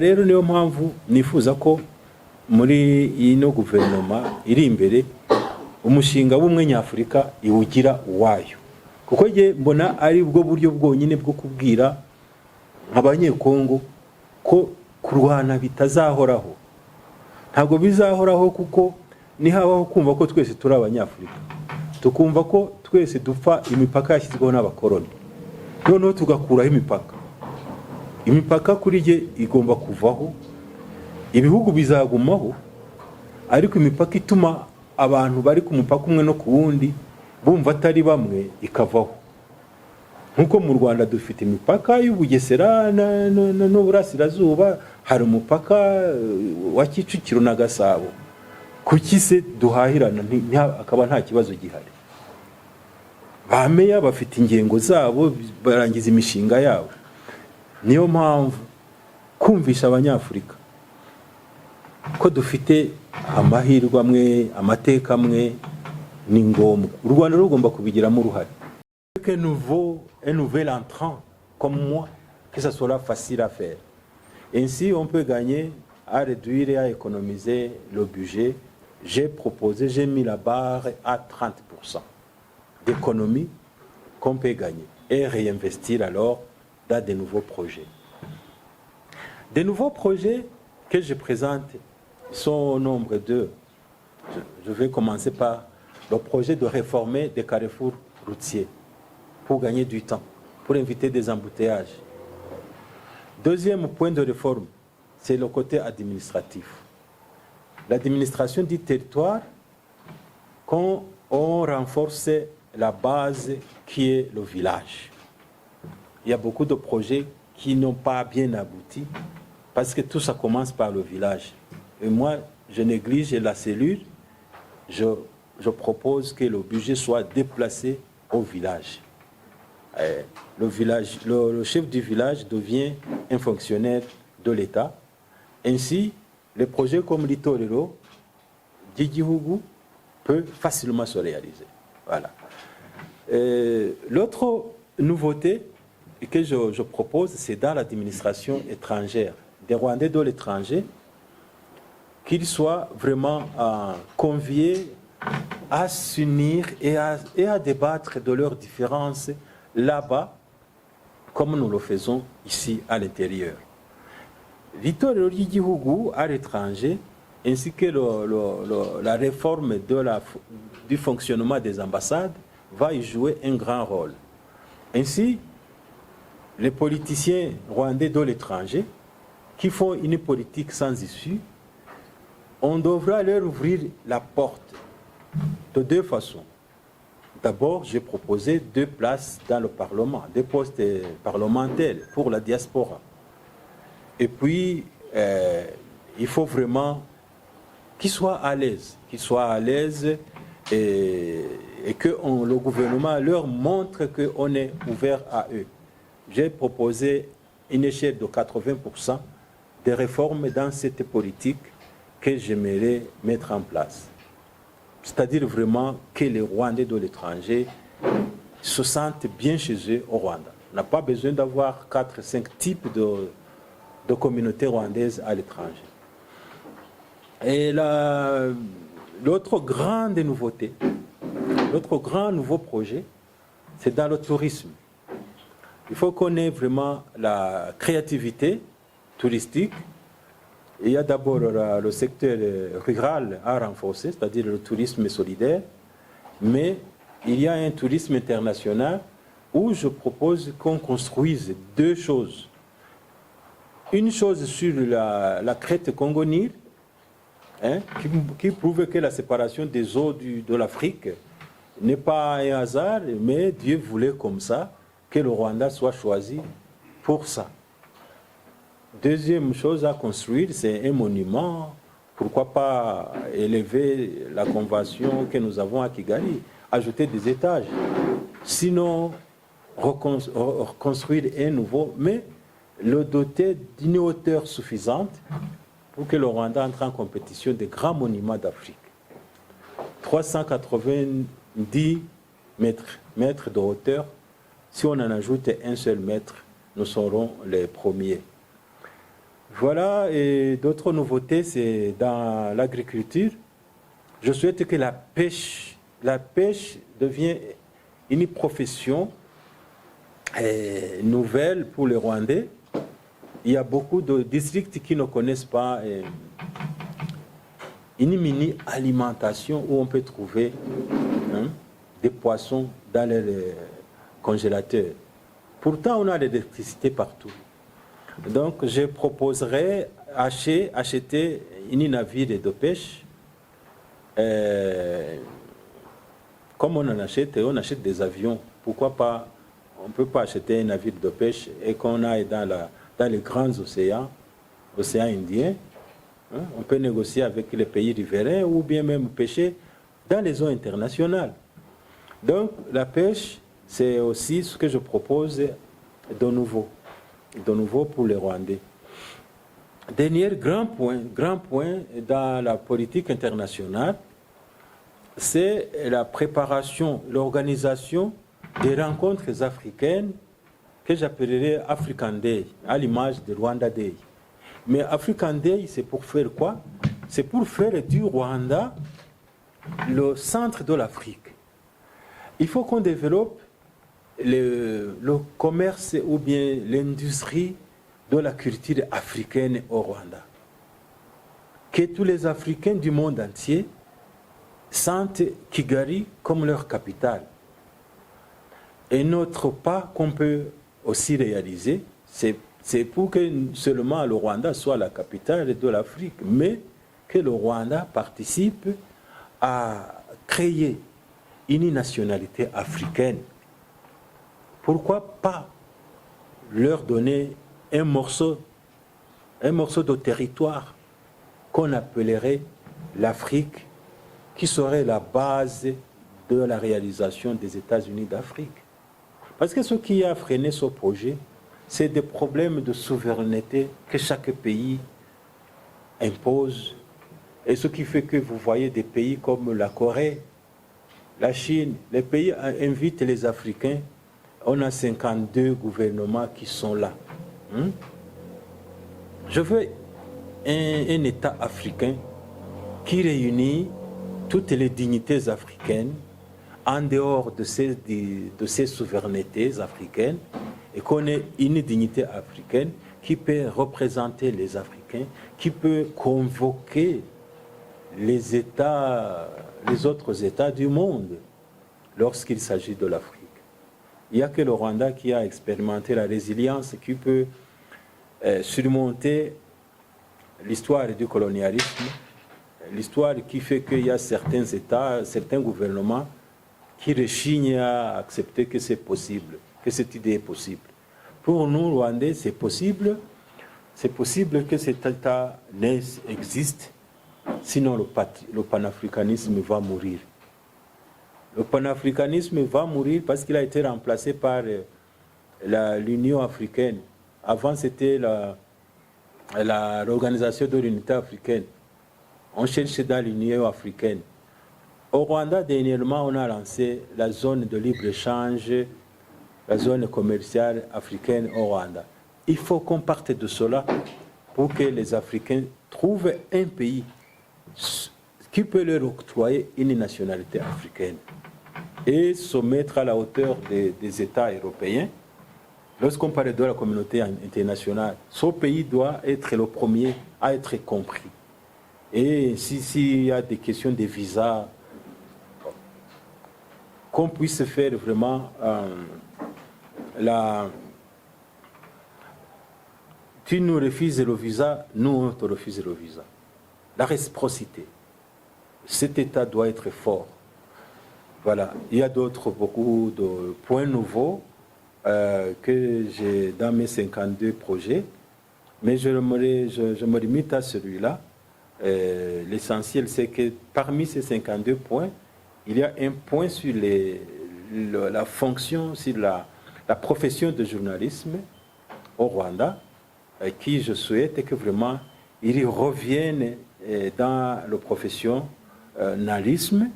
rero niyo mpamvu nifuza ko muri ino guverinoma iri imbere umushinga w'umwe nyafurika iwugira uwayo, kuko je mbona ari bwo buryo bwonyine bwo kubwira abanyekongo ko kurwana bitazahoraho. Ntabwo bizahoraho kuko ni habaho kumva ko twese turi abanyafurika, tukumva ko twese dupfa imipaka yashyizweho n'abakoroni, noneho tugakuraho imipaka kuri je igomba kuvaho, ibihugu bizagumaho, ariko imipaka ituma abantu bari ku mupaka umwe no ku wundi bumva atari bamwe ikavaho. Nkuko mu Rwanda dufite imipaka y'Ubugesera n'Uburasirazuba, hari umupaka wa Kicukiro na Gasabo, kuki se duhahirana akaba nta kibazo gihari? Bameya bafite ingengo zabo, barangiza imishinga yabo. Niyo mpamvu kumvisha abanyafurika ko dufite amahirwe amwe, amateka amwe ni ngombwa. U Rwanda rugomba kubigiramo uruhare. Un nouvel entrant comme moi, que ça sera facile à faire. Ainsi, on peut gagner à réduire et à économiser le budget. J'ai mis la barre à 30% d'économie qu'on peut gagner et réinvestir alors dans de nouveaux projets. Des nouveaux projets que je présente sont au nombre de... Je vais commencer par le projet de réformer des carrefours routiers pour gagner du temps, pour éviter des embouteillages. Deuxième point de réforme, c'est le côté administratif. L'administration du territoire, quand on renforce la base qui est le village. Il y a beaucoup de projets qui n'ont pas bien abouti parce que tout ça commence par le village. Et moi, je néglige la cellule. Je propose que le budget soit déplacé au village. Le chef du village devient un fonctionnaire de l'État. Ainsi, les projets comme l'Itorero, Djigihougou, peut facilement se réaliser. Voilà. L'autre nouveauté que je propose, c'est dans l'administration étrangère, des Rwandais de l'étranger, qu'ils soient vraiment conviés à s'unir et à débattre de leurs différences là-bas, comme nous le faisons ici à l'intérieur. L'Itorero ry'igihugu à l'étranger, ainsi que la réforme du fonctionnement des ambassades, va y jouer un grand rôle. Ainsi, les politiciens rwandais de l'étranger qui font une politique sans issue, on devra leur ouvrir la porte de deux façons. D'abord, j'ai proposé 2 places dans le Parlement, 2 postes parlementaires pour la diaspora. Et puis, il faut vraiment qu'ils soient à l'aise, et que le gouvernement leur montre qu'on est ouvert à eux. J'ai proposé une échelle de 80% de réformes dans cette politique que j'aimerais mettre en place. C'est-à-dire vraiment que les Rwandais de l'étranger se sentent bien chez eux au Rwanda. On n'a pas besoin d'avoir 4-5 types de communautés rwandaises à l'étranger. Et l'autre grande nouveauté, l'autre grand nouveau projet, c'est dans le tourisme. Il faut qu'on ait vraiment la créativité touristique. Il y a d'abord le secteur rural à renforcer, c'est-à-dire le tourisme solidaire, mais il y a un tourisme international où je propose qu'on construise 2 choses. Une chose sur la crête Congo-Nil, qui prouve que la séparation des eaux de l'Afrique n'est pas un hasard, mais Dieu voulait comme ça, que le Rwanda soit choisi pour ça. Deuxième chose à construire, c'est un monument. Pourquoi pas élever la convention que nous avons à Kigali, ajouter des étages. Sinon, reconstruire un nouveau, mais le doter d'une hauteur suffisante pour que le Rwanda entre en compétition des grands monuments d'Afrique. 390 mètres de hauteur. Si on en ajoute un seul mètre, nous serons les premiers. Voilà, et d'autres nouveautés, c'est dans l'agriculture. Je souhaite que la pêche devienne une profession nouvelle pour les Rwandais. Il y a beaucoup de districts qui ne connaissent pas une mini-alimentation où on peut trouver des poissons dans les congélateurs. Pourtant, on a l'électricité partout. Donc, je proposerais acheter une navire de pêche. Comme on achète des avions. Pourquoi pas, on ne peut pas acheter un navire de pêche et qu'on aille dans les grands océans, l'océan Indien. On peut négocier avec les pays riverains ou bien même pêcher dans les eaux internationales. Donc, la pêche, c'est aussi ce que je propose de nouveau pour les Rwandais. Dernier grand point dans la politique internationale, c'est la préparation, l'organisation des rencontres africaines que j'appellerais African Day, à l'image de Rwanda Day. Mais African Day, c'est pour faire quoi? C'est pour faire du Rwanda le centre de l'Afrique. Il faut qu'on développe le commerce ou bien l'industrie de la culture africaine au Rwanda. Que tous les Africains du monde entier sentent Kigali comme leur capitale. Et notre pas qu'on peut aussi réaliser, c'est pour que seulement le Rwanda soit la capitale de l'Afrique, mais que le Rwanda participe à créer une nationalité africaine. Pourquoi pas leur donner un morceau de territoire qu'on appellerait l'Afrique, qui serait la base de la réalisation des États-Unis d'Afrique. Parce que ce qui a freiné ce projet, c'est des problèmes de souveraineté que chaque pays impose. Et ce qui fait que vous voyez des pays comme la Corée, la Chine, les pays invitent les Africains. On a 52 gouvernements qui sont là. Je veux un État africain qui réunit toutes les dignités africaines en dehors de ces souverainetés africaines et qu'on ait une dignité africaine qui peut représenter les Africains, qui peut convoquer les autres États du monde lorsqu'il s'agit de l'Afrique. Il n'y a que le Rwanda qui a expérimenté la résilience, qui peut surmonter l'histoire du colonialisme, l'histoire qui fait qu'il y a certains États, certains gouvernements qui rechignent à accepter que c'est possible, que cette idée est possible. Pour nous, Rwandais, c'est possible que cet État existe, sinon le panafricanisme va mourir. Le panafricanisme va mourir parce qu'il a été remplacé par l'Union africaine. Avant, c'était l'Organisation de l'Unité africaine. On cherchait dans l'Union africaine. Au Rwanda, dernièrement, on a lancé la zone de libre-échange, la zone commerciale africaine au Rwanda. Il faut qu'on parte de cela pour que les Africains trouvent un pays qui peut leur octroyer une nationalité africaine et se mettre à la hauteur des États européens. Lorsqu'on parle de la communauté internationale, ce pays doit être le premier à être compris. Et s'il y a des questions de visa, qu'on puisse faire vraiment tu nous refuses le visa, nous on te refuse le visa. La réciprocité. Cet État doit être fort. Voilà. Il y a beaucoup de points nouveaux que j'ai dans mes 52 projets, mais je me limite à celui-là. L'essentiel, c'est que parmi ces 52 points, il y a un point sur la fonction, sur la profession de journalisme au Rwanda, qui je souhaite que vraiment il revienne dans la professionnalisme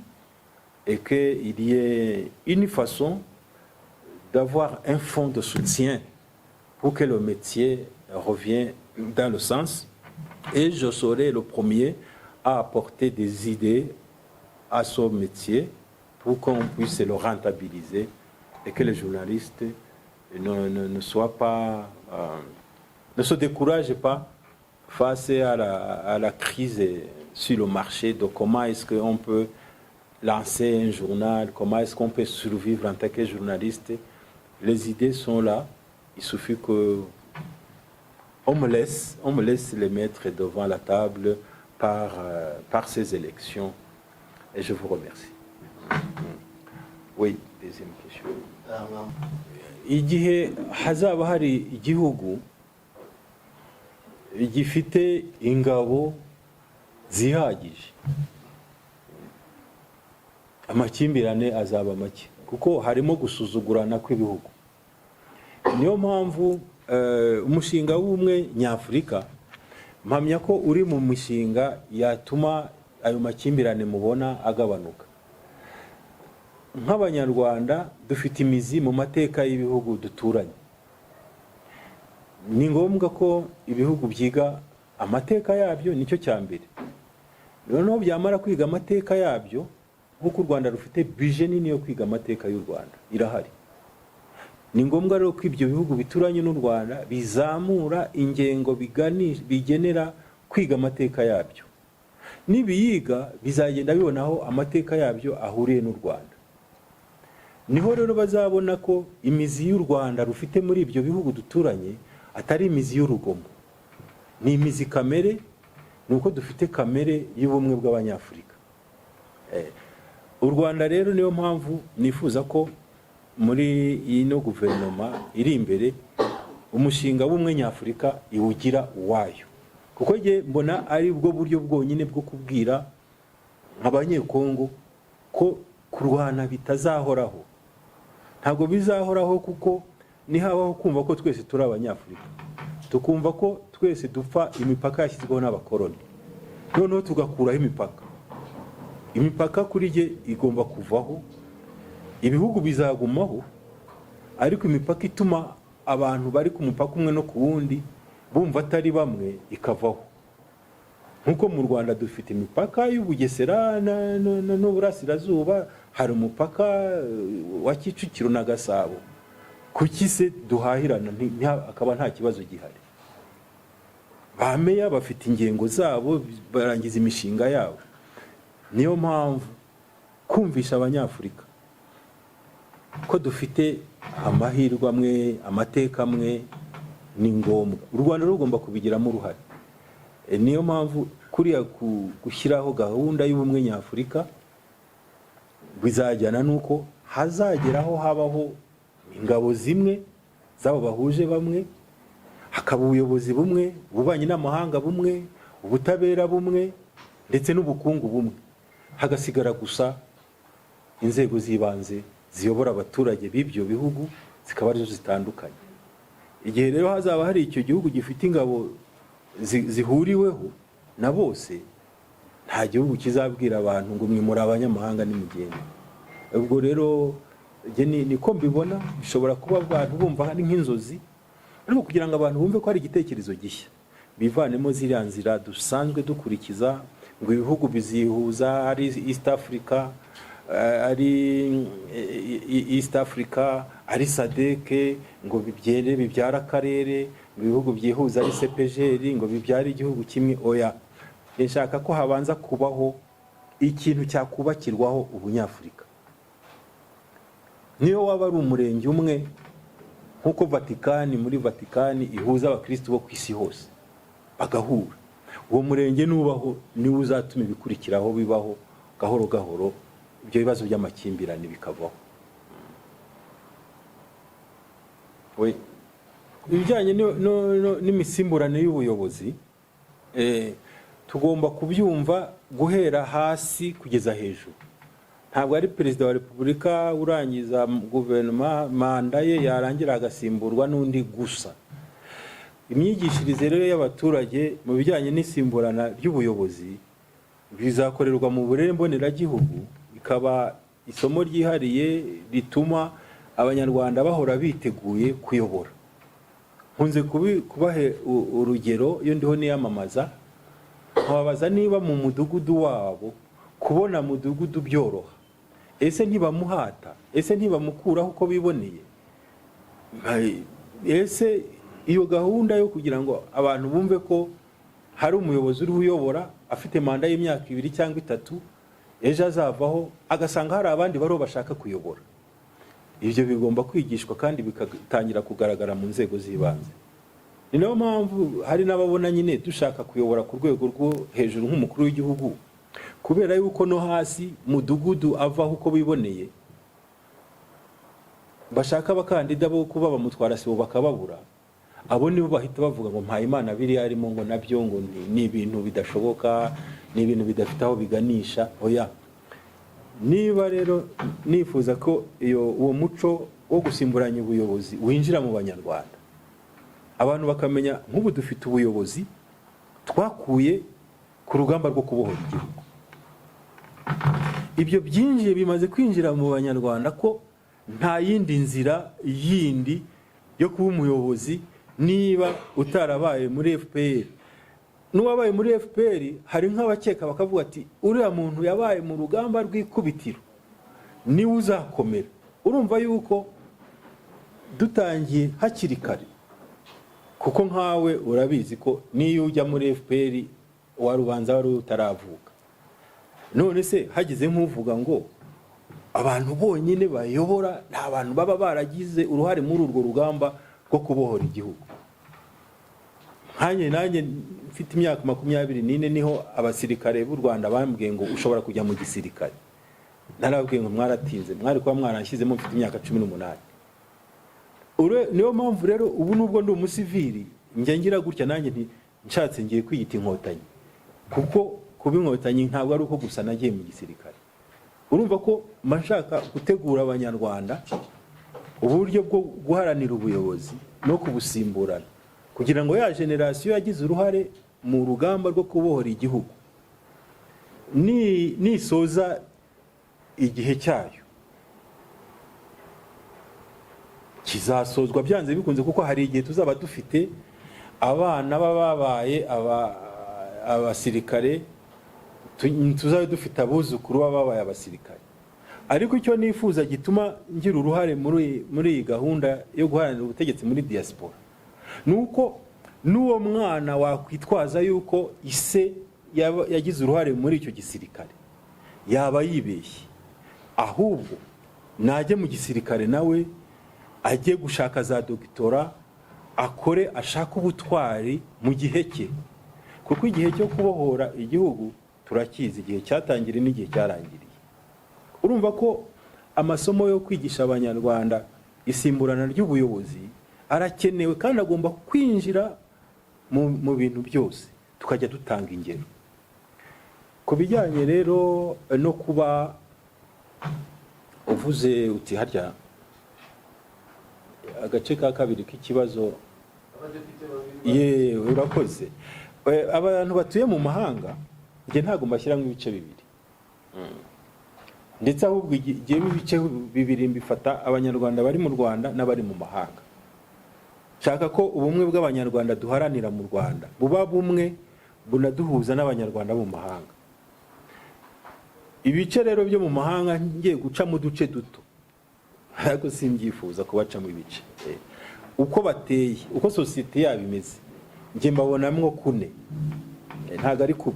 et qu'il y ait une façon d'avoir un fonds de soutien pour que le métier revienne dans le sens, et je serai le premier à apporter des idées à ce métier pour qu'on puisse le rentabiliser et que les journalistes ne soient pas, ne se découragent pas face à la crise sur le marché de comment est-ce qu'on peut lancer un journal, comment est-ce qu'on peut survivre en tant que journaliste. Les idées sont là, il suffit que on me laisse les mettre devant la table par ces élections et je vous remercie. Oui, deuxième question. Igihe hazaba hari igihugu gifite ingabo zihagije, amakimbirane azaba make kuko harimo gusuzugurana kw'ibihugu. Niyo mpamvu umushinga w'ubumwe nyafurika mpamya ko uri mu mishinga yatuma ayo makimbirane mubona agabanuka. Nk'abanyarwanda dufite imizi mu mateka y'ibihugu duturanye. Ni ngombwa ko ibihugu byiga amateka yabyo, nicyo cyambere. Noneho byamara kwiga amateka yabyo, nk'uko u Rwanda rufite bije nini yo kwiga amateka y'u Rwanda irahari. Ni ngombwa rero ko ibyo bihugu bituranye n'u Rwanda bizamura ingengo bigenera kwiga amateka yabyo. Nibiyiga bizagenda bibonaho amateka yabyo ahuriye n'u Rwanda. Niho rero bazabona ko imizi y'u Rwanda rufite muri ibyo bihugu duturanye atari imizi y'urugomo, ni imizi kamere, nuko dufite kamere y'ubumwe bw'abanyafurika. U Rwanda rero niyo mpamvu nifuza ko muri ino guverinoma iri imbere umushinga w'ubumwe nyafurika iwugira uwayo, kuko nge mbona ari bwo buryo bwonyine bwo kubwira abanyekongo ko kurwana bitazahoraho. Ntabwo bizahoraho kuko nihabaho kumva ko twese turi abanyafurika, tukumva ko twese dupfa imipaka yashyizweho n'abakoloni, noneho tugakuraho imipaka kuri nge igomba kuvaho. Ibihugu bizagumaho, ariko imipaka ituma abantu bari ku mupaka umwe no ku wundi bumva atari bamwe ikavaho. Nkuko mu Rwanda dufite imipaka y'Ubugesera n'Uburasirazuba, hari umupaka wa Kicukiro na Gasabo. Kuki se duhahirana akaba nta kibazo gihari? Bameya bafite ingengo zabo, barangiza imishinga yabo. Niyo mpamvu kumvisha abanyafurika ko dufite amahirwe amwe, amateka amwe ni ngombwa. U Rwanda rugomba kubigiramo uruhare. Niyo mpamvu kuriya gushyiraho gahunda y'ubumwe nyafurika bizajyana nuko hazageraho habaho ingabo zimwe zabo bahuje bamwe, hakaba ubuyobozi bumwe, ububanye n'amahanga bumwe, ubutabera bumwe ndetse n'ubukungu bumwe. Hagasigara gusa inzego z'ibanze ziyobora abaturage b'ibyo bihugu, zikaba arizo zitandukanye. Igihe rero hazaba hari icyo gihugu gifite ingabo zihuriweho na bose, nta gihugu kizabwira abantu ngo mwe muri abanyamahanga nimugende. Ubwo rero niko mbibona, bishobora kuba abantu bumva ari nk'inzozi, ariko kugira ngo abantu bumve ko ari igitekerezo gishya, bivanemo ziriya nzira dusanzwe dukurikiza, ngo ibihugu bizihuza ari East Africa, ari SADC, ngo bibyara akarere, ngo ibihugu byihuza ari CPGL, ngo bibyare igihugu kimwe. Oya, nshaka ko habanza kubaho ikintu cyakubakirwaho ubunyafurika. Niyo waba ari umurenge umwe, nkuko muri Vatikani ihuza abakristo bo ku isi hose bagahura, uwo murenge nubaho niwe uzatuma ibikurikiraho bibaho gahoro gahoro, ibyo bibazo by'amakimbirane bikavaho. Ibijyanye n'imisimburane y'ubuyobozi, tugomba kubyumva guhera hasi kugeza hejuru. Ntabwo ari perezida wa repubulika urangiza guverinoma manda ye yarangira agasimburwa n'undi gusa. Imyigishirize rero y'abaturage mu bijyanye n'isimburana ry'ubuyobozi bizakorerwa mu burere mboneragihugu, ikaba isomo ryihariye rituma abanyarwanda bahora biteguye kuyobora. nkunze kubahe urugero iyo ndiho niyamamaza, nkababaza niba mu mudugudu wabo kubona mudugudu byoroha, ese ntibamuhata, ese ntibamukuraho uko biboneye, ese iyo gahunda yo kugira ngo abantu bumve ko hari umuyobozi uri uyobora afite manda y'imyaka 2 cyangwa 3, ejo azavaho agasanga hari abandi baro bashaka kuyobora. Ibyo bigomba kwigishwa kandi bikatangira kugaragara mu nzego z'ibanze. Ni nayo mpamvu hari n'ababona nyine dushaka kuyobora ku rwego rwo hejuru nk'umukuru w'igihugu, kubera yuko no hasi mudugudu avaho uko biboneye, bashaka abakandida bo kuba bamutwara sibo bakababura. Abo nibo bahita bavuga ngo Mpayimana biri arimo ngo nabyo ngo ni ibintu bidashoboka, ni ibintu bidafite aho biganisha. Oya, niba rero nifuza ko uwo muco wo gusimburanya ubuyobozi winjira mu banyarwanda, abantu bakamenya nk'ubu dufite ubuyobozi twakuye ku rugamba rwo kubohora igihugu. Ibyo byinjiye bimaze kwinjira mu banyarwanda ko nta yindi nzira yindi yo kuba umuyobozi niba utarabaye muri FPR. N'uwabaye muri FPR hari nk'abakeka bakavuga ati uriya muntu yabaye mu rugamba rw'ikubitiro niwe uzakomera. Urumva yuko dutangiye hakiri kare, kuko nkawe urabizi ko niyo ujya muri FPR warubanza wari utaravuka. None se hagize nk'uvuga ngo abantu bonyine bayobora nta bantu baba baragize uruhare muri urwo rugamba rwo kubohora igihugu. Nanjye mfite imyaka 24 niho abasirikare b'u Rwanda bambwiye ngo ushobora kujya mu gisirikare. Narabwiye ngo mwaratinze, mwari kuba mwaranshizemo mfite imyaka 18. Niyo mpamvu rero ubu nubwo ndi umusivili njya ngira gutya nanjye nshatse ngiye kwiyita inkotanyi, kuko kuba inkotanyi ntabwo ari uko gusa nagiye mu gisirikare. Urumva ko mashaka gutegura abanyarwanda uburyo bwo guharanira ubuyobozi no kubusimburana, kugira ngo ya generation yagize uruhare mu rugamba rwo kubohora igihugu nisoza igihe cyayo kizasozwa byanze bikunze, kuko hari igihe tuzaba dufite abana babaye abasirikare, tuzabe dufite abuzukuru babaye abasirikare. Ariko icyo nifuza gituma ngira uruhare muri iyi gahunda yo guharanira ubutegetsi muri diaspora, nuko n'uwo mwana wakwitwaza yuko ise yagize uruhare muri icyo gisirikare yaba yibeshye, ahubwo najye mu gisirikare nawe ajye gushaka za doctora, akore ashaka ubutwari mu gihe cye, kuko igihe cyo kubohora igihugu turakizi, igihe cyatangira n'igihe cyarangiriye. Urumva ko amasomo yo kwigisha abanyarwanda isimburana ry'ubuyobozi arakenewe kandi agomba kwinjira mu bintu byose, tukajya dutanga ingero. Ku bijyanye rero no kuba uvuze uti harya agace ka kabiri k'ikibazo, urakoze. Abantu batuye mu mahanga nge ntago mbashyiramo ibice bibiri, ndetse ahubwo igihe ibice bibiri mbifata abanyarwanda bari mu Rwanda n'abari mu mahanga. Shaka ko ubumwe bw'abanyarwanda duharanira mu Rwanda buba bumwe bunaduhuza n'abanyarwanda bo mu mahanga. Ibice rero byo mu mahanga ngiye guca mu duce duto, ariko simbyifuza kubaca mu ibice. Uko bateye, uko societe yabo imeze, nge mbabonamwo 4, ntago ari 2.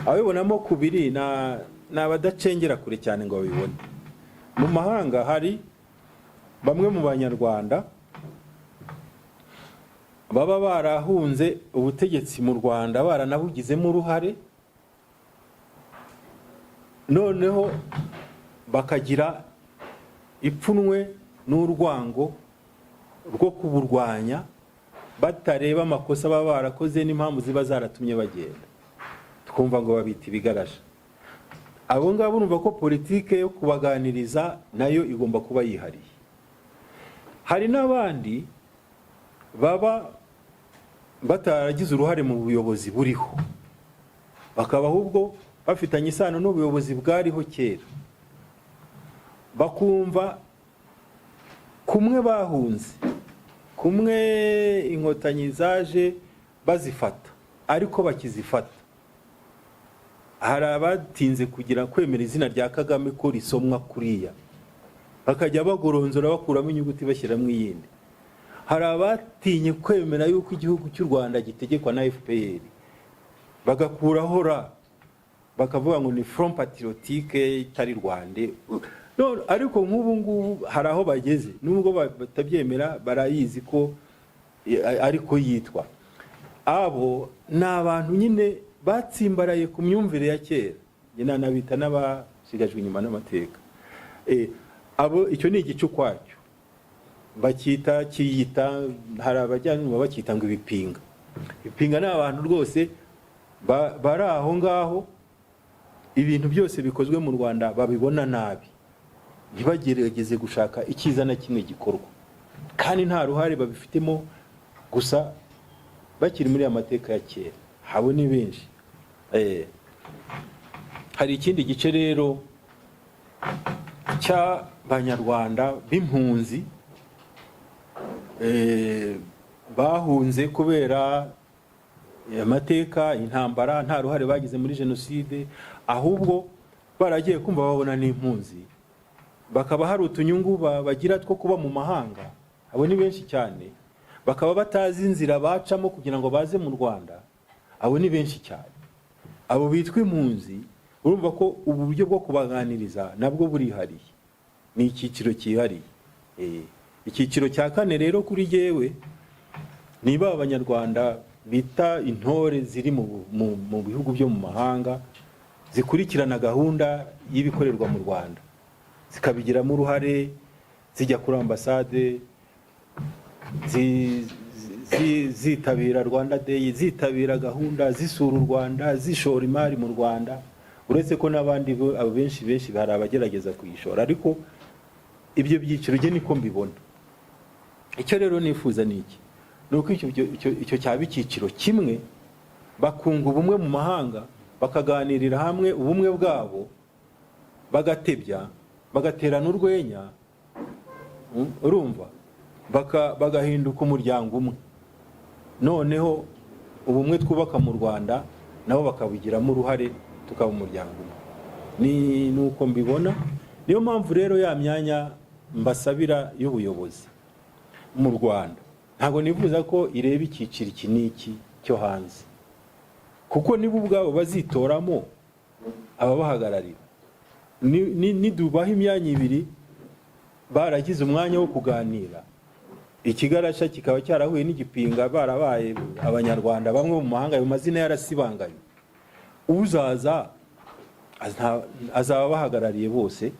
Abibonamo 2 n'abadacengera kure cyane ngo babibone. Mu mahanga hari bamwe mu banyarwanda baba barahunze ubutegetsi mu Rwanda, baranabugizemo uruhare, noneho bakagira ipfunwe n'urwango rwo kuburwanya, batareba amakosa baba barakoze n'impamvu ziba zaratumye bagenda. Twumva ngo babita ibigarasha. Abo ngabo urumva ko politike yo kubaganiriza nayo igomba kuba yihariye. Hari n'abandi baba bataragize uruhare mu buyobozi buriho, bakaba ahubwo bafitanye isano n'ubuyobozi bwariho kera, bakumva kumwe bahunze kumwe inkotanyi zaje bazifata, ariko bakizifata hari abatinze kugira kwemera izina rya Kagame ko risomwa kuriya, bakajya bagoronzora bakuramo inyuguti bashyiramo iyindi. Hari abatinye kwemera yuko igihugu cy'u Rwanda gitegekwa na FPR, bagakuraho ra, bakavuga ngo ni Front Patriotique itari Rwanda. No, ariko nk'ubu ngubu hari aho bageze, nubwo batabyemera barayizi ko ariko yitwa. Abo ni abantu nyine batsimbaraye ku myumvire ya kera, nyina nabita n'abasigajwe inyuma n'amateka. Abo icyo ni igice kwacyo, kiyita, hari abajyanwa bakita ngo ibipinga. Ibipinga ni abantu rwose bari aho ngaho, ibintu byose bikozwe mu Rwanda babibona nabi, ntibagerageze gushaka icyiza na kimwe gikorwa, kandi nta ruhare babifitemo, gusa bakiri muri amateka ya kera. Habo ni benshi. Hari ikindi gice rero cy'abanyarwanda b'impunzi bahunze kubera amateka, intambara, nta ruhare bagize muri jenoside, ahubwo baragiye kumva babona n'impunzi, bakaba hari utunyungu bagira two kuba mu mahanga. Abo ni benshi cyane, bakaba batazi inzira bacamo kugira ngo baze mu Rwanda. Abo ni benshi cyane. Abo bitwa impunzi, urumva ko uburyo bwo kubaganiriza nabwo burihariye, ni icyiciro cyihariye. Icyiciro cya kane rero kuri jewe, niba abanyarwanda bita intore ziri mu bihugu byo mu mahanga, zikurikirana gahunda y'ibikorerwa mu Rwanda, zikabigiramo uruhare, zijya kuri ambasade, zitabira Rwanda Day, zitabira gahunda, zisura u Rwanda, zishora imari mu Rwanda. Uretse ko n'abandi benshi hari abagerageza kuyishora, ariko ibyo byiciro je niko mbibona. Icyo rero nifuza niki, nuko icyo cyaba icyiciro kimwe, bakunga ubumwe mu mahanga, bakaganirira hamwe ubumwe bwabo, bagatebya, bagaterana urwenya, urumva, bagahinduka umuryango umwe. Noneho ubumwe twubaka mu Rwanda nabo bakabigiramo uruhare, tukaba umuryango umwe. Nuko mbibona. Niyo mpamvu rero ya myanya mbasabira y'ubuyobozi mu Rwanda, ntago nifuza ko ireba icyiciro iki n'iki cyo hanze, kuko nibo ubwabo bazitoramo ababahagararira. Nidubaha imyanya ibiri, baragize umwanya wo kuganira, ikigarasha kikaba cyarahuye n'igipinga, barabaye abanyarwanda bamwe mu mahanga, ayo mazina yarasibanganye, uzaza azaba bahagarariye bose.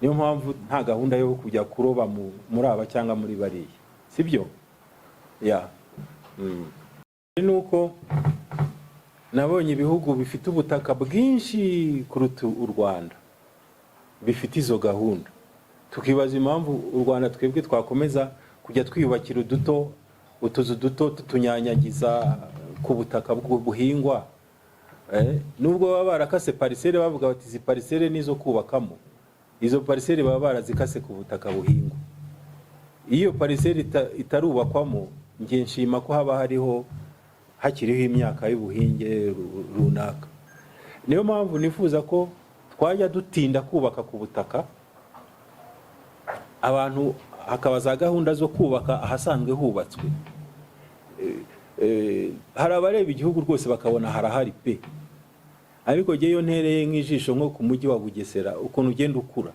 Niyo mpamvu nta gahunda yo kujya kuroba muri aba cyangwa muri bariya, sibyo? Nuko nabonye ibihugu bifite ubutaka bwinshi kuruta u Rwanda bifite izo gahunda, tukibaza impamvu u Rwanda twebwe twakomeza kujya twiyubakira utuzu duto tutunyanyagiza ku butaka buhingwa. Nubwo baba barakase parisere, bavuga bati izi parisere nizo kubakamo, izo parisere baba barazikase ku butaka buhingwa. Iyo parisere itarubakwamo, nge nshima ko haba hakiriho imyaka y'ubuhinge runaka. Niyo mpamvu nifuza ko twajya dutinda kubaka ku butaka, abantu hakaba za gahunda zo kubaka ahasanzwe hubatswe. Hari abareba igihugu rwose bakabona harahari pe, ariko ngeyo ntereye nk'ijisho nko ku mujyi wa Bugesera, ukuntu ugenda ukura,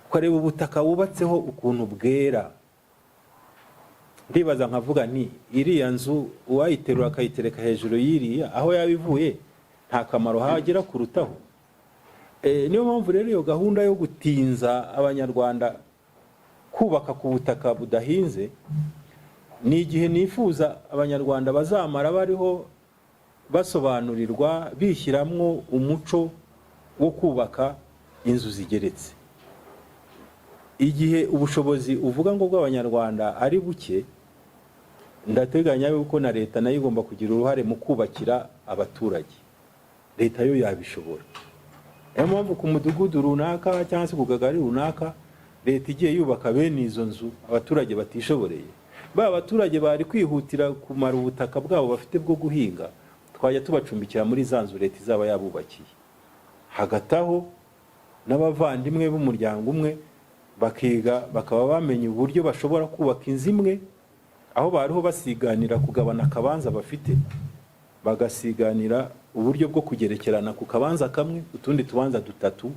ukareba ubutaka wubatseho ukuntu bwera, ndibaza nkavuga nti iriya nzu uwayiterura akayitereka hejuru y'iriya, aho yabivuye nta kamaro hagira kurutaho. Niyo mpamvu rero iyo gahunda yo gutinza abanyarwanda kubaka ku butaka budahinze, ni igihe nifuza abanyarwanda bazamara bariho basobanurirwa, bishyiramo umuco wo kubaka inzu zigeretse. Igihe ubushobozi uvuga ngo bw'abanyarwanda ari buke, ndateganya yuko na leta nayo igomba kugira uruhare mu kubakira abaturage. Leta yo yabishobora. Niyo mpamvu ku mudugudu runaka cyangwa se ku kagari runaka, leta igiye yubaka bene izo nzu abaturage batishoboreye, ba baturage bari kwihutira kumara ubutaka bwabo bafite bwo guhinga, twajya tubacumbikira muri za nzu leta izaba yabubakiye. Hagati aho n'abavandimwe b'umuryango umwe bakiga, bakaba bamenye uburyo bashobora kubaka inzu imwe, aho bariho basiganira kugabana akabanza bafite, bagasiganira uburyo bwo kugerekerana ku kabanza kamwe utundi tubanza dutatu.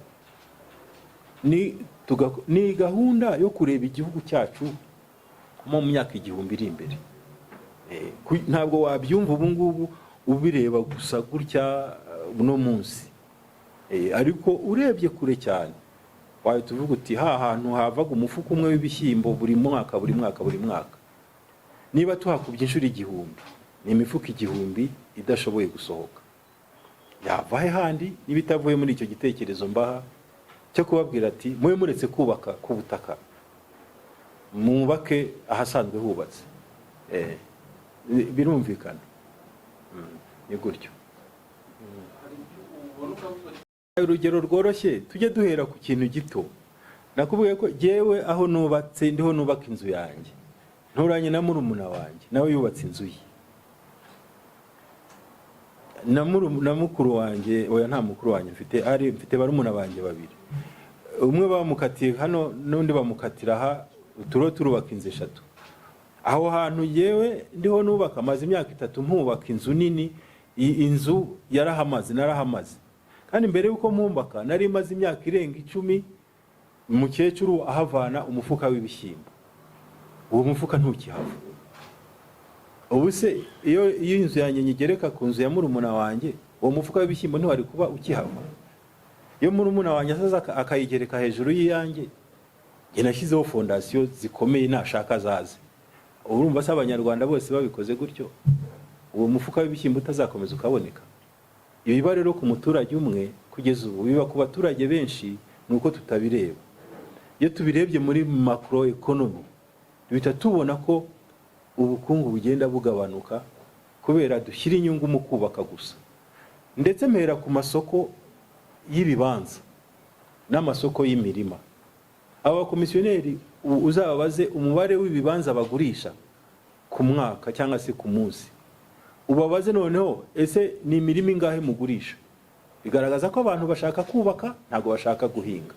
Ni gahunda yo kureba igihugu cyacu mu myaka igihumbi iri imbere. Ntabwo wabyumva ubu ngubu ubireba gusa gutya no munsi, ariko urebye kure cyane wayo tuvuga uti hantu havaga umufuka umwe w'ibishyimbo buri mwaka. Niba tuhakubye inshuro igihumbi, ni imifuka igihumbi idashoboye gusohoka. Yava he handi niba itavuye muri icyo gitekerezo mbaha cyo kubabwira ati mwe muretse kubaka ku butaka, mubake ahasanzwe hubatse. Birumvikana. Ni gutyo. Urugero rworoshye, tujye duhera ku kintu gito. Nakubwiye ko jewe aho nubatse ndiho nubaka inzu yanjye, nturanye na murumuna wanjye nawe yubatse inzu ye. Na mukuru wanjye, oya nta mukuru wanjye mfite barumuna banjye babiri. Umwe bamukatiye hano n'undi bamukatira aha, turubaka inzu 3. Aho hantu yewe ndiho nubaka maze imyaka 3 mpubaka inzu nini. Inzu narahamaze. Kandi mbere yuko mpubaka nari maze imyaka irenga 10 umukecuru ahavana umufuka w'ibishyimbo. Uwo mufuka ntukihava. Ubu se iyo inzu yanjye nyigereka ku nzu ya murumuna wanjye, uwo mufuka w'ibishyimbo ntiwari kuba ukihava. Iyo murumuna wanjye asaza akayigereka hejuru y'iyanjye, njye nashyizeho fondasiyo zikomeye nashaka zaze. Urumva se abanyarwanda bose babikoze gutyo, uwo mufuka w'ibishyimbo utazakomeza ukaboneka. Ibiba rero ku muturage umwe kugeza ubu, biba ku baturage benshi, nuko tutabireba. Iyo tubirebye muri macro economy, duhita tubona ko ubukungu bugenda bugabanuka kubera dushyira inyungu mu kubaka gusa. Ndetse mpera ku masoko y'ibibanza n'amasoko y'imirima. Aba komisiyoneri uzababaze umubare w'ibibanza bagurisha ku mwaka cyangwa se ku munsi. Ubabaze noneho ese ni imirima ingahe mugurisha. Bigaragaza ko abantu bashaka kubaka, ntago bashaka guhinga.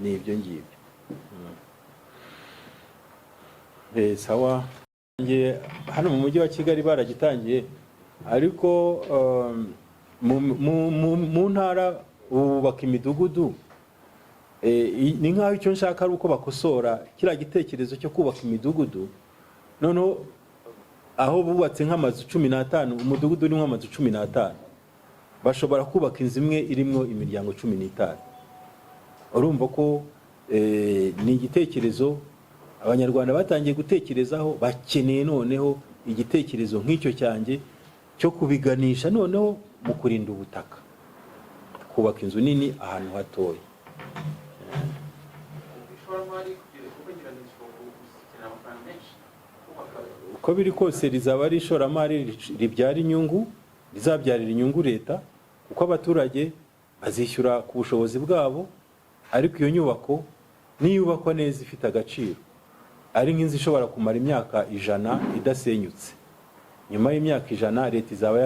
Ni ibyo ngibyo. Sawa. Hano mu mujyi wa Kigali baragitangiye, ariko mu ntara bubaka imidugudu. Ni nkaho icyo nshaka ari uko bakosora kiriya gitekerezo cyo kubaka imidugudu. Noneho aho bubatse nk'amazu 15, umudugudu ni nk'amazu 15, bashobora kubaka inzu imwe irimo imiryango 15. Urumva ko ni igitekerezo Abanyarwanda batangiye gutekerezaho. Bakeneye noneho igitekerezo nk'icyo cyanjye cyo kubiganisha noneho mu kurinda ubutaka, kubaka inzu nini ahantu hatoya. Uko biri kose rizaba ari ishoramari ribyara inyungu, rizabyarira inyungu leta, kuko abaturage bazishyura ku bushobozi bwabo. Ariko iyo nyubako niyubakwa neza ifite agaciro, ari nk'inzu ishobora kumara imyaka 100 idasenyutse. Nyuma y'imyaka 100 leta izaba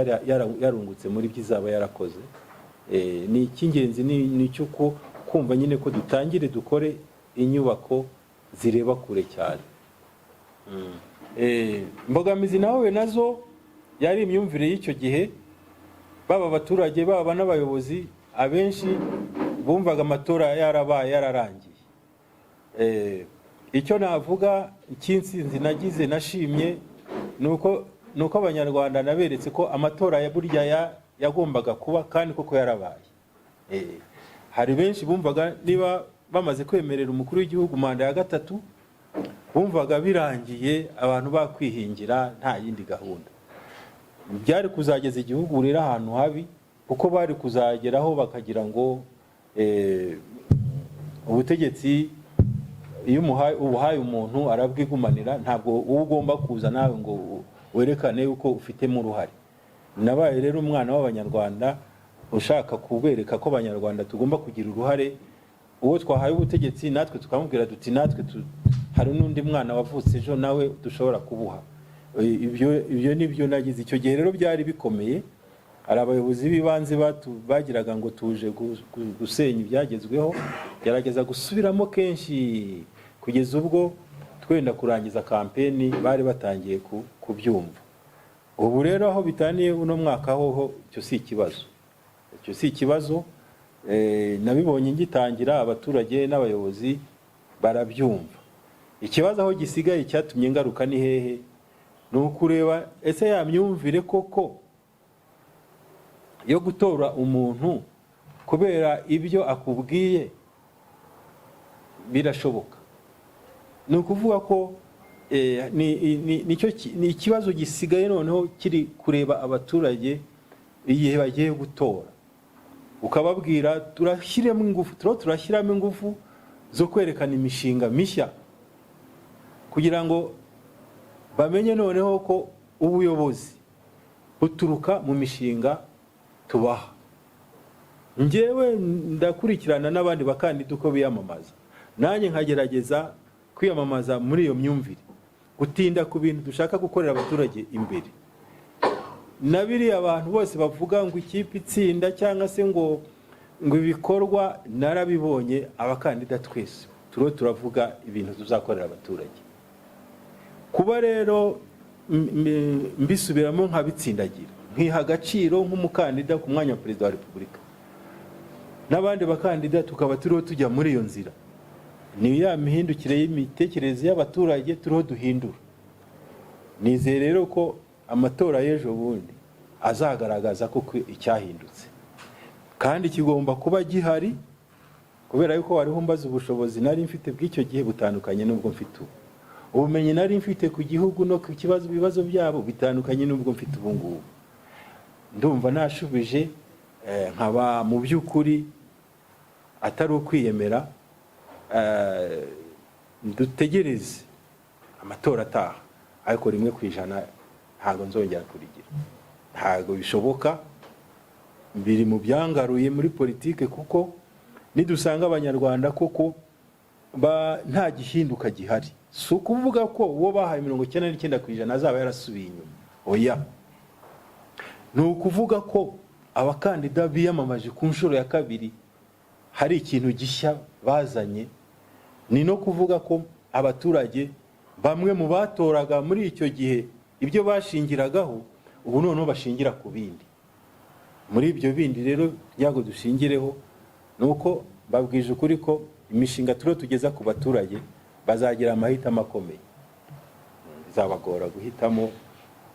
yarungutse muri byo izaba yarakoze. Ni icy'ingenzi ni cyo kumva nyine ko dutangire dukore inyubako zireba kure cyane. Mbogamizi nawe nazo yari imyumvire y'icyo gihe. Baba abaturage baba n'abayobozi abenshi bumvaga amatora yarabaye yararangiye. Icyo navuga cy'insinzi nagize nashimye nuko abanyarwanda naberetse ko amatora ya burya yagombaga kuba kandi koko yarabaye. Hari benshi bumvaga niba bamaze kwemerera umukuru w'igihugu manda ya 3, bumvaga birangiye abantu bakwihingira nta yindi gahunda. Byari kuzageza igihugu rero ahantu habi, kuko bari kuzageraho bakagira ngo ubutegetsi iyo ubuhaye umuntu arabwigumanira, ntabwo ugomba kuza nawe ngo werekane uko ufitemo uruhare. Nabaye rero umwana w'abanyarwanda ushaka kubereka ko abanyarwanda tugomba kugira uruhare. Uwo twahaye ubutegetsi natwe tukamubwira duti natwe hari n'undi mwana wavutse ejo nawe dushobora kubuha. Ibyo nibyo nagize icyo gihe rero byari bikomeye. Hari abayobozi b'ibanze bagiraga ngo tuje gusenya ibyagezweho, gerageza gusubiramo kenshi kugeza ubwo twenda kurangiza kampeni bari batangiye kubyumva. Ubu rero aho bitaniye uno mwaka ho icyo si ikibazo. Icyo si ikibazo, nabibonye ngitangira abaturage n'abayobozi barabyumva. Ikibazo aho gisigaye cyatumye ngaruka ni hehe? Ni ukureba ese ya myumvire koko yo gutora umuntu kubera ibyo akubwiye birashoboka. Ni ukuvuga ko ni ikibazo gisigaye noneho kiri kureba abaturage igihe bagiye gutora. Ukababwira turashyiramo ingufu zo kwerekana imishinga mishya kugira ngo bamenye noneho ko ubuyobozi buturuka mu mishinga tubaha. Njyewe ndakurikirana n'abandi bakandida uko biyamamaza, nanjye nkagerageza kwiyamamaza muri iyo myumvire, gutinda ku bintu dushaka gukorera abaturage imbere. Nabiri abantu bose bavuga ngo ikipe itsinda cyangwa se ngo ibikorwa, narabibonye abakandida twese turavuga ibintu tuzakorera abaturage. Kuba rero mbisubiramo nkabitsindagira, nkiha agaciro nk'umukandida ku mwanya wa perezida wa repubulika, n'abandi bakandida tukaba turiho tujya muri iyo nzira. Ni ya mihindukire y'imitekerereze y'abaturage turiho duhindura. Nizeye rero ko amatora y'ejo bundi azagaragaza koko icyahindutse, kandi kigomba kuba gihari, kubera yuko wariho mbaza ubushobozi nari mfite bw'icyo gihe butandukanye n'ubwo mfite ubu. Ubumenyi nari mfite ku gihugu no ku ibibazo byabo bitandukanye n'ubwo mfite ubu ngubu. Ndumva nashubije nkaba mu by'ukuri atari ukwiyemera. Dutegereze amatora ataha, ariko 1% ntago nzongera kurigira. Ntago bishoboka, biri mu byangaruye muri politike, kuko nidusanga abanyarwanda koko nta gihinduka gihari. Si ukuvuga ko uwo bahaye 99% azaba yarasubiye inyuma, oya. Ni ukuvuga ko abakandida biyamamaje ku nshuro ya kabiri hari ikintu gishya bazanye. Ni no kuvuga ko abaturage bamwe mu batoraga muri icyo gihe ibyo bashingiragaho, ubu noneho bashingira ku bindi. Muri ibyo bindi rero byago dushingireho, nuko babwije ukuri ko imishinga tugeza ku baturage bazagira amahitamo akomeye, bizabagora guhitamo.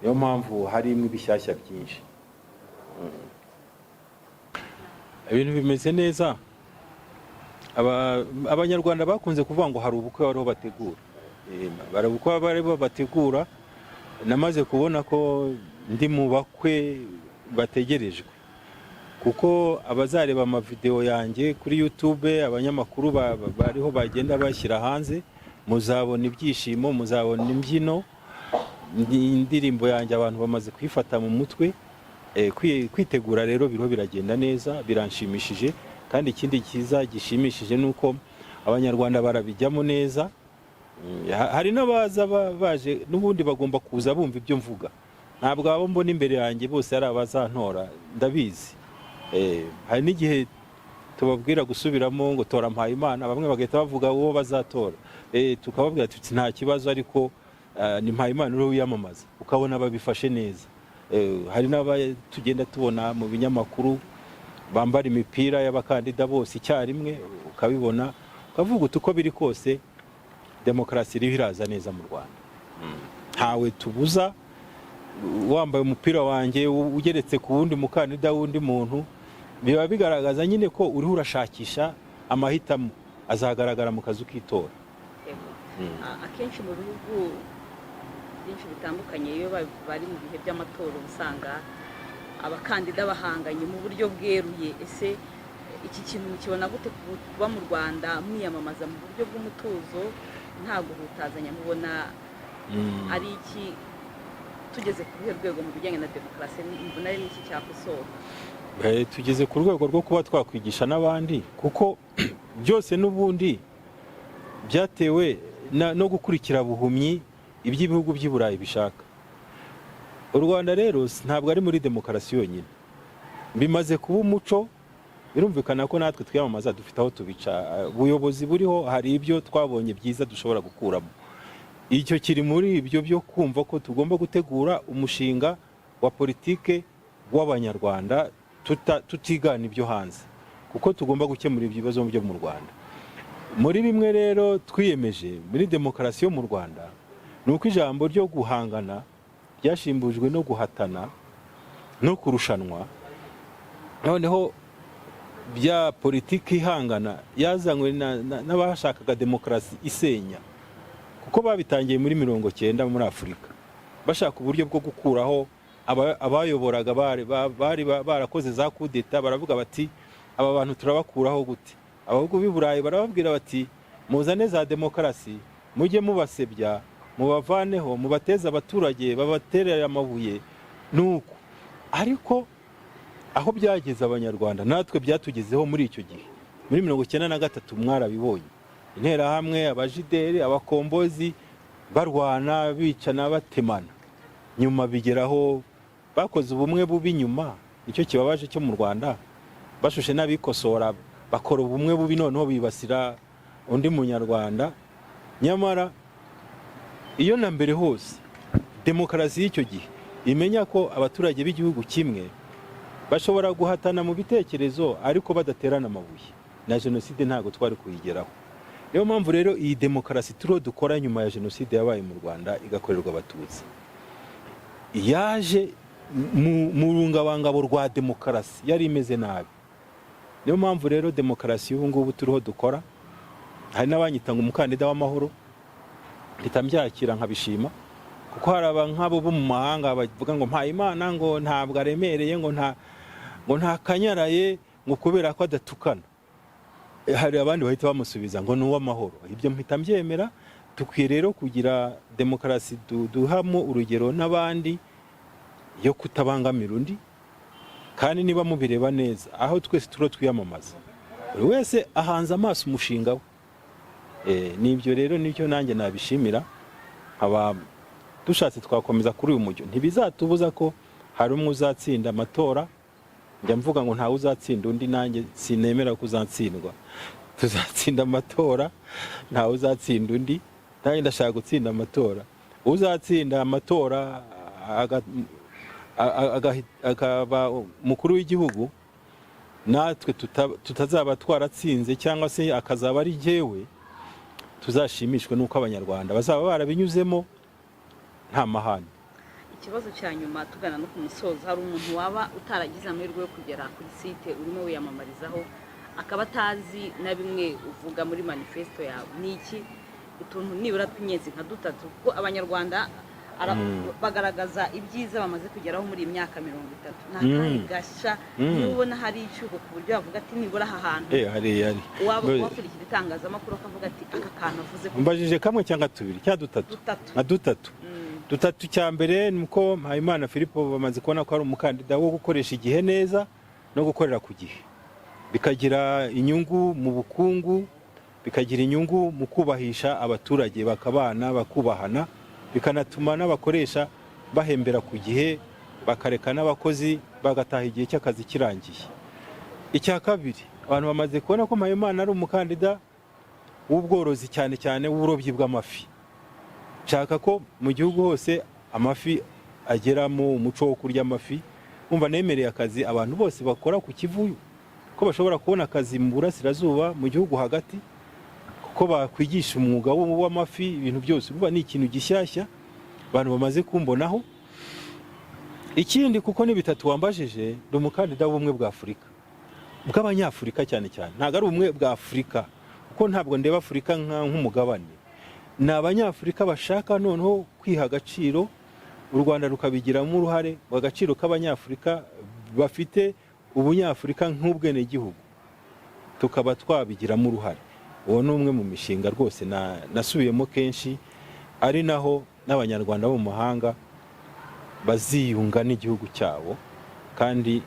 Niyo mpamvu harimo ibishyashya byinshi. Ibintu bimeze neza. Abanyarwanda bakunze kuvuga ngo hari ubukwe bariho bategura. Barabukwa bariho bategura. Namaze kubona ko ndi mu bakwe bategerejwe, kuko abazareba amavideo yanjye kuri YouTube, abanyamakuru bariho bagenda bashyira hanze, muzabona ibyishimo, muzabona imbyino, indirimbo yanjye abantu bamaze kwifata mu mutwe. Kwitegura rero biriho biragenda neza, biranshimishije. Kandi ikindi kiza gishimishije nuko abanyarwanda barabijyamo neza. Hari n'abaza baje n'ubundi bagomba kuza bumva ibyo mvuga. Ntabwo abo mbona imbere yanjye bose ari abazantora, ndabizi. Hari n'igihe tubabwira gusubiramo ngo tora Mpayimana, bamwe bagahita bavuga uwo bazatora. Tukababwira tuti nta kibazo, ariko ni Mpayimana uri wiyamamaza, ukabona babifashe neza. Hari tugenda tubona mu binyamakuru bambara imipira y'abakandida bose icyarimwe, ukabibona ukavuga uko biri kose demokarasi iriho iraza neza mu Rwanda. Ntawe tubuza wambaye umupira wanjye ugeretse ku wundi mukandida wundi muntu, biba bigaragaza nyine ko uriho urashakisha amahitamo azagaragara mu kazi k'itora. Akenshi mu bihugu byinshi bitandukanye iyo bari mu bihe by'amatora usanga abakandida bahanganye mu buryo bweruye. Ese iki kintu mukibona gute kuba mu Rwanda mwiyamamaza mu buryo bw'umutuzo nta guhutazanya? Mubona ari iki, tugeze ku rwego mu bijyanye na demokarasi, mbona ari iki cyakosora? Tugeze ku rwego rwo kuba twakwigisha n'abandi, kuko byose n'ubundi byatewe no gukurikira buhumyi iby'ibihugu by'i Burayi bishaka. U Rwanda rero ntabwo ari muri demokarasi yonyine, bimaze kuba umuco. Birumvikana ko natwe twiyamamaza dufite aho tubica, ubuyobozi buriho hari ibyo twabonye byiza dushobora gukuramo. Icyo kiri muri ibyo byo kumva ko tugomba gutegura umushinga wa politike w'abanyarwanda tutigana ibyo hanze, kuko tugomba gukemura ibibazo byo mu Rwanda. Muri bimwe rero twiyemeje muri demokarasi yo mu Rwanda ni uko ijambo ryo guhangana ryashimbujwe no guhatana no kurushanwa. Noneho bya politiki ihangana yazanywe n'abashakaga demokarasi isenya, kuko babitangiye muri 90 muri Afurika bashaka uburyo bwo gukuraho abayoboraga bari barakoze za kudeta. Baravuga bati aba bantu turabakuraho gute? Abahugu b'i Burayi barababwira bati muzane za demokarasi, mujye mubasebya, mubavaneho, mubateze abaturage babaterera amabuye. Nuko ariko aho byageze abanyarwanda natwe byatugezeho muri icyo gihe muri 1993 mwarabibonye, interahamwe, abajideri, abakombozi barwana bicana batemana. Nyuma bigeraho bakoze ubumwe bubi. Nyuma icyo kibabaje cyo mu Rwanda bashushe n'abikosora bakora ubumwe bubi, noneho bibasira undi munyarwanda. Nyamara iyo na mbere hose demokarasi y'icyo gihe imenya ko abaturage b'igihugu kimwe bashobora guhatana mu bitekerezo ariko badaterana amabuye, na jenoside ntago twari kuyigeraho. Niyo mpamvu rero iyi demokarasi turo dukora nyuma ya jenoside yabaye mu Rwanda igakorerwa abatutsi yaje mu rungabangabo rwa demokarasi yari imeze nabi. Niyo mpamvu rero demokarasi y'ubu ngubu turiho dukora, hari n'abanyita ngo umukandida w'amahoro, nditambyakira nkabishima, kuko hari nk'abo bo mu mahanga bavuga ngo Mpayimana ngo ntabwo aremereye, ngo nta kanyaraye, ngo kubera ko adatukana. Hari abandi bahita bamusubiza ngo ni uw'amahoro. Ibyo mpita mbyemera. Tukwiye rero kugira demokarasi duhamo urugero n'abandi yo kutabangamira undi, kandi niba mubireba neza aho twese turo twiyamamaza buri wese ahanze amaso umushinga we. Nibyo rero nicyo nanjye nabishimira. Dushatse twakomeza kuri uyu mujyo, ntibizatubuza ko hari umwe uzatsinda amatora. Njya mvuga ngo ntawe uzatsinda undi, nanjye sinemera ko uzatsindwa. Tuzatsinda amatora, ntawe uzatsinda undi, nanjye ndashaka gutsinda amatora. Uzatsinda amatora akaba mukuru w'igihugu, natwe tutazaba twaratsinze cyangwa se akazaba ari jyewe, tuzashimishwe nuko abanyarwanda bazaba barabinyuzemo nta mahane. Ikibazo cya nyuma tugana no ku musozo, hari umuntu waba utaragize amahirwe yo kugera kuri site urimo wiyamamarizaho akaba atazi na bimwe uvuga muri manifesto yawe, ni iki utuntu nibura tw'inyenzi nka dutatu, kuko abanyarwanda bagaragaza ibyiza bamaze kugeraho muri imyaka 30. Nakaye gasha nubona hari icyuko ku buryo bavuga ati nibura aha hantu hari wakurikira itangazamakuru akavuga ati aka kantu avuze ko mbajije kamwe cyangwa tubiri cyangwa dutatu. Dutatu cya mbere nuko Mpayimana Philippe bamaze kubona ko ari umukandida wo gukoresha igihe neza no gukorera ku gihe, bikagira inyungu mu bukungu, bikagira inyungu mu kubahisha abaturage bakabana bakubahana, bikanatuma n'abakoresha bahembera ku gihe, bakareka n'abakozi bagataha igihe cy'akazi kirangiye. Icya kabiri, abantu bamaze kubona ko Mpayimana ari umukandida w'ubworozi, cyane cyane w'uburobyi bw'amafi. Nshaka ko mu gihugu hose amafi ageramo, umuco wo kurya amafi. Umva nemereye akazi abantu bose bakora ku Kivu, ko bashobora kubona akazi mu burasirazuba mu gihugu hagati, kuko bakwigisha umwuga w'amafi, ibintu byose. Umva ni ikintu gishyashya abantu bamaze kumbonaho. Ikindi, kuko ni bitatu wambajije, ndi umukandida w'ubumwe bwa Afurika, bw'abanyafurika cyane cyane, ntabwo ari ubumwe bwa Afurika, kuko ntabwo ndeba Afurika nk'umugabane. Ni abanyafurika bashaka noneho kwiha agaciro, u Rwanda rukabigiramo uruhare, agaciro k'abanyafurika bafite ubunyafurika nk'ubwenegihugu tukaba twabigiramo uruhare. Uwo ni umwe mu mishinga rwose nasubiyemo kenshi, ari naho n'abanyarwanda bo mu mahanga baziyunga n'igihugu cyabo, kandi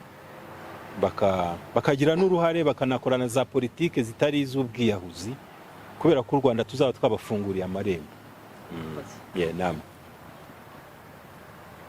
bakagira n'uruhare, bakanakorana za politike zitari iz'ubwiyahuzi, kubera ko u Rwanda tuzaba twabafunguriye amarembo. Murakoze. Yeah, namwe